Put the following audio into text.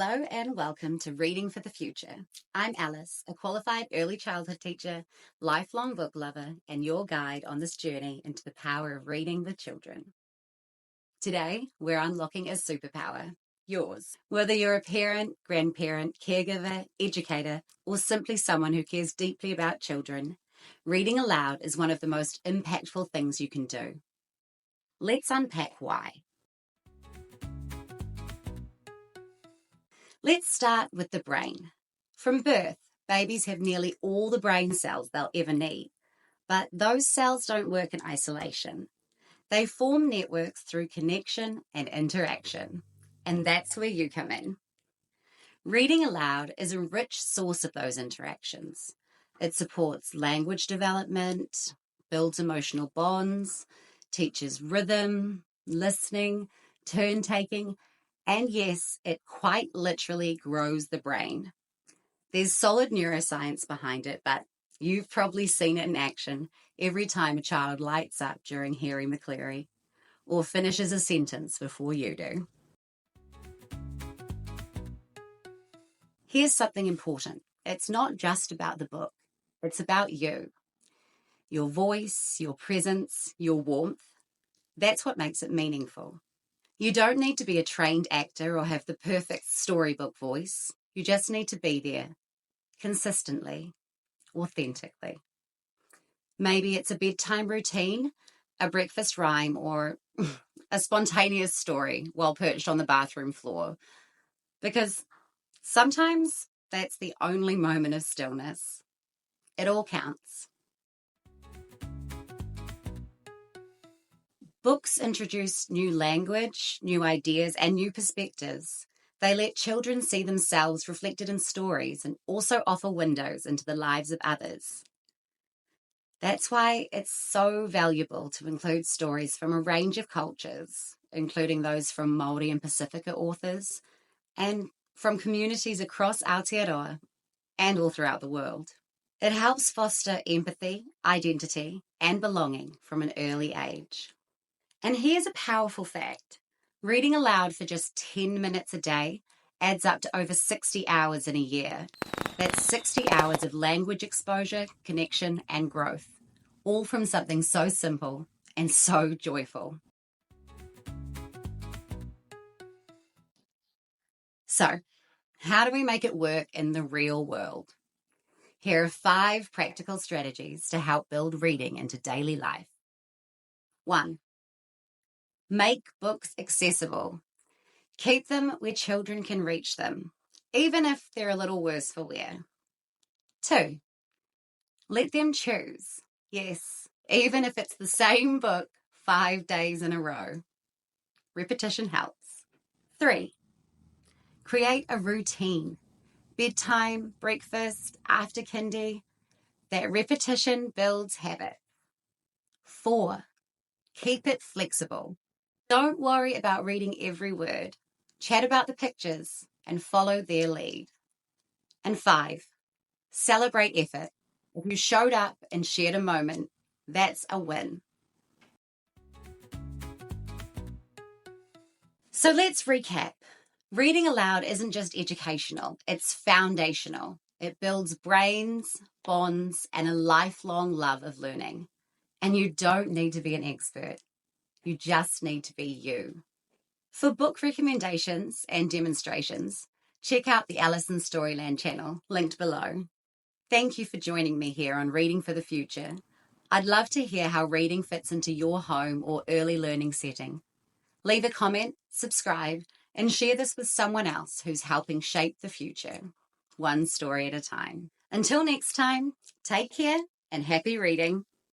Hello and welcome to Reading for the Future. I'm Alice, a qualified early childhood teacher, lifelong book lover, and your guide on this journey into the power of reading with children. Today, we're unlocking a superpower, yours. Whether you're a parent, grandparent, caregiver, educator, or simply someone who cares deeply about children, reading aloud is one of the most impactful things you can do. Let's unpack why. Let's start with the brain. From birth, babies have nearly all the brain cells they'll ever need, but those cells don't work in isolation. They form networks through connection and interaction, and that's where you come in. Reading aloud is a rich source of those interactions. It supports language development, builds emotional bonds, teaches rhythm, listening, turn-taking, and yes, it quite literally grows the brain. There's solid neuroscience behind it, but you've probably seen it in action every time a child lights up during Harry McCleary or finishes a sentence before you do. Here's something important. It's not just about the book. It's about you. Your voice, your presence, your warmth. That's what makes it meaningful. You don't need to be a trained actor or have the perfect storybook voice. You just need to be there, consistently, authentically. Maybe it's a bedtime routine, a breakfast rhyme, or a spontaneous story while perched on the bathroom floor. Because sometimes that's the only moment of stillness. It all counts. Books introduce new language, new ideas, and new perspectives. They let children see themselves reflected in stories and also offer windows into the lives of others. That's why it's so valuable to include stories from a range of cultures, including those from Māori and Pacifica authors, and from communities across Aotearoa and all throughout the world. It helps foster empathy, identity, and belonging from an early age. And here's a powerful fact. Reading aloud for just 10 minutes a day adds up to over 60 hours in a year. That's 60 hours of language exposure, connection, and growth, all from something so simple and so joyful. So, how do we make it work in the real world? Here are 5 practical strategies to help build reading into daily life. 1. Make books accessible. Keep them where children can reach them, even if they're a little worse for wear. 2. Let them choose. Yes, even if it's the same book 5 days in a row. Repetition helps. 3. Create a routine. Bedtime, breakfast, after kindy. That repetition builds habit. 4. Keep it flexible. Don't worry about reading every word. Chat about the pictures and follow their lead. And 5, celebrate effort. If you showed up and shared a moment, that's a win. So let's recap. Reading aloud isn't just educational, it's foundational. It builds brains, bonds, and a lifelong love of learning. And you don't need to be an expert. You just need to be you. For book recommendations and demonstrations, check out the Alice in Storyland channel, linked below. Thank you for joining me here on Reading for the Future. I'd love to hear how reading fits into your home or early learning setting. Leave a comment, subscribe, and share this with someone else who's helping shape the future, one story at a time. Until next time, take care and happy reading.